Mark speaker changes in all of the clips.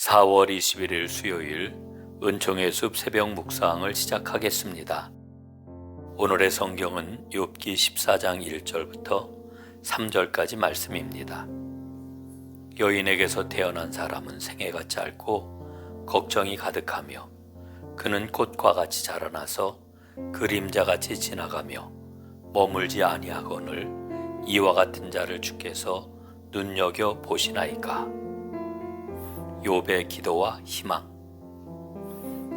Speaker 1: 4월 21일 수요일 은총의 숲 새벽 묵상을 시작하겠습니다. 오늘의 성경은 욥기 14장 1절부터 3절까지 말씀입니다. 여인에게서 태어난 사람은 생애가 짧고 걱정이 가득하며 그는 꽃과 같이 자라나서 그림자같이 지나가며 머물지 아니하거늘 이와 같은 자를 주께서 눈여겨 보시나이까. 욥의 기도와 희망.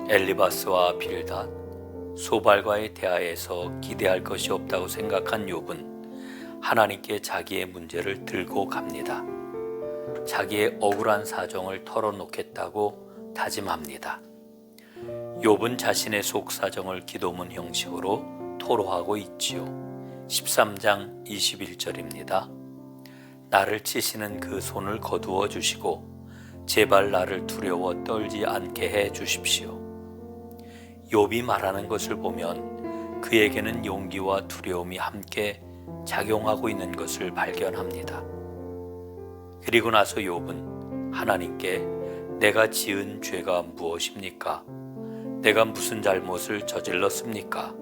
Speaker 1: 엘리바스와 빌닷, 소발과의 대화에서 기대할 것이 없다고 생각한 욥은 하나님께 자기의 문제를 들고 갑니다. 자기의 억울한 사정을 털어놓겠다고 다짐합니다. 욥은 자신의 속사정을 기도문 형식으로 토로하고 있지요. 13장 21절입니다. 나를 치시는 그 손을 거두어 주시고 제발 나를 두려워 떨지 않게 해 주십시오. 욥이 말하는 것을 보면 그에게는 용기와 두려움이 함께 작용하고 있는 것을 발견합니다. 그리고 나서 욥은 하나님께 내가 지은 죄가 무엇입니까? 내가 무슨 잘못을 저질렀습니까?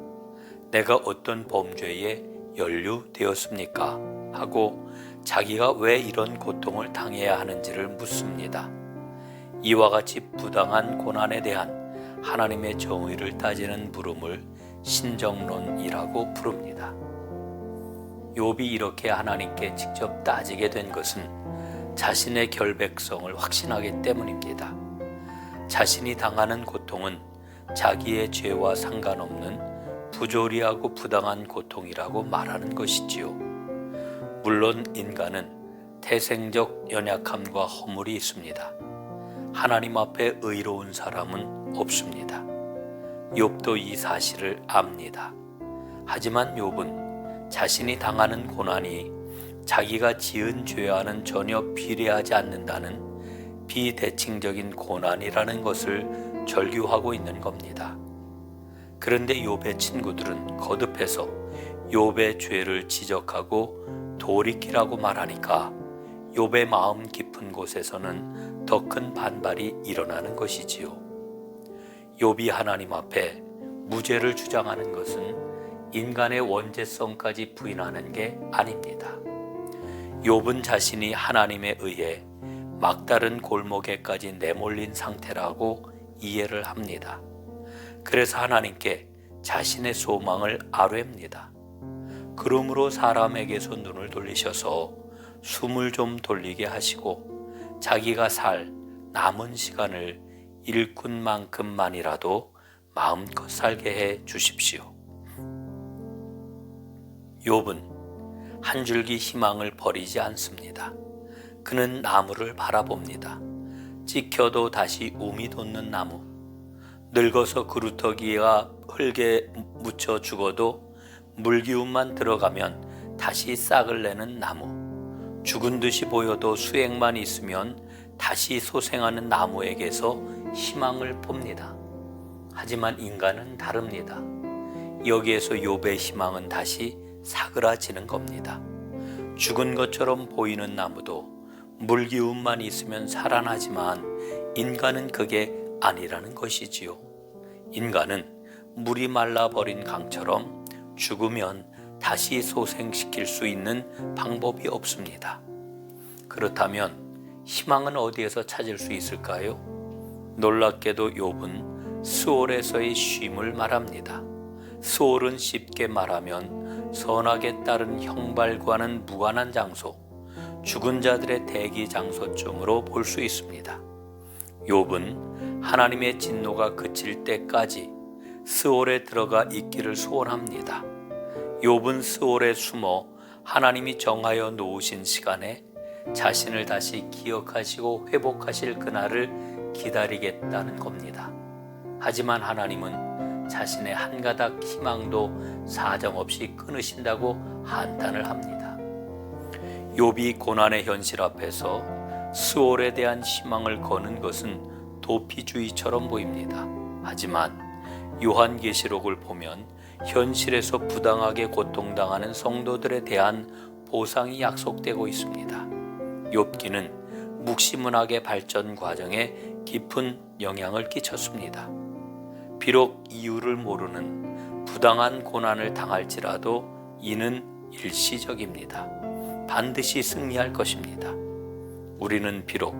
Speaker 1: 내가 어떤 범죄에 연루되었습니까? 하고 자기가 왜 이런 고통을 당해야 하는지를 묻습니다. 이와 같이 부당한 고난에 대한 하나님의 정의를 따지는 물음을 신정론이라고 부릅니다. 욥이 이렇게 하나님께 직접 따지게 된 것은 자신의 결백성을 확신하기 때문입니다. 자신이 당하는 고통은 자기의 죄와 상관없는 부조리하고 부당한 고통이라고 말하는 것이지요. 물론 인간은 태생적 연약함과 허물이 있습니다. 하나님 앞에 의로운 사람은 없습니다. 욥도 이 사실을 압니다. 하지만 욥은 자신이 당하는 고난이 자기가 지은 죄와는 전혀 비례하지 않는다는 비대칭적인 고난이라는 것을 절규하고 있는 겁니다. 그런데 욥의 친구들은 거듭해서 욥의 죄를 지적하고 돌이키라고 말하니까 욥의 마음 깊은 곳에서는 더 큰 반발이 일어나는 것이지요. 욥이 하나님 앞에 무죄를 주장하는 것은 인간의 원죄성까지 부인하는 게 아닙니다. 욥은 자신이 하나님에 의해 막다른 골목에까지 내몰린 상태라고 이해를 합니다. 그래서 하나님께 자신의 소망을 아뢰입니다. 그러므로 사람에게서 눈을 돌리셔서 숨을 좀 돌리게 하시고 자기가 살 남은 시간을 일꾼만큼만이라도 마음껏 살게 해 주십시오. 욥은 한 줄기 희망을 버리지 않습니다. 그는 나무를 바라봅니다. 찍혀도 다시 움이 돋는 나무, 늙어서 그루터기가 흙에 묻혀 죽어도 물기운만 들어가면 다시 싹을 내는 나무, 죽은 듯이 보여도 수액만 있으면 다시 소생하는 나무에게서 희망을 봅니다. 하지만 인간은 다릅니다. 여기에서 욥의 희망은 다시 사그라지는 겁니다. 죽은 것처럼 보이는 나무도 물기운만 있으면 살아나지만 인간은 그게 아니라는 것이지요. 인간은 물이 말라버린 강처럼 죽으면 다시 소생시킬 수 있는 방법이 없습니다. 그렇다면 희망은 어디에서 찾을 수 있을까요? 놀랍게도 욥은 스올에서의 쉼을 말합니다. 스올은 쉽게 말하면 선악에 따른 형벌과는 무관한 장소, 죽은 자들의 대기 장소쯤으로 볼 수 있습니다. 욥은 하나님의 진노가 그칠 때까지 스올에 들어가 있기를 소원합니다. 욥은 스올에 숨어 하나님이 정하여 놓으신 시간에 자신을 다시 기억하시고 회복하실 그날을 기다리겠다는 겁니다. 하지만 하나님은 자신의 한 가닥 희망도 사정없이 끊으신다고 한탄을 합니다. 욥이 고난의 현실 앞에서 스올에 대한 희망을 거는 것은 도피주의처럼 보입니다. 하지만 요한계시록을 보면 현실에서 부당하게 고통당하는 성도들에 대한 보상이 약속되고 있습니다. 욥기는 묵시문학의 발전 과정에 깊은 영향을 끼쳤습니다. 비록 이유를 모르는 부당한 고난을 당할지라도 이는 일시적입니다. 반드시 승리할 것입니다. 우리는 비록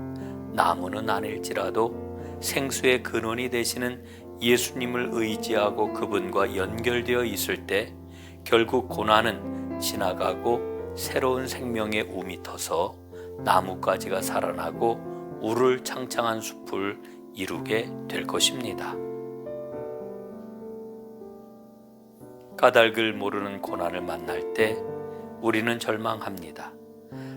Speaker 1: 나무는 아닐지라도 생수의 근원이 되시는 예수님을 의지하고 그분과 연결되어 있을 때 결국 고난은 지나가고 새로운 생명의 움이 터서 나뭇가지가 살아나고 우를 창창한 숲을 이루게 될 것입니다. 까닭을 모르는 고난을 만날 때 우리는 절망합니다.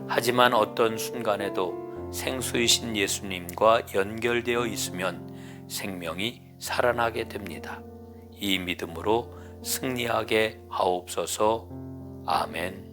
Speaker 1: 하지만 어떤 순간에도 생수이신 예수님과 연결되어 있으면 생명이 살아나게 됩니다. 이 믿음으로 승리하게 하옵소서. 아멘.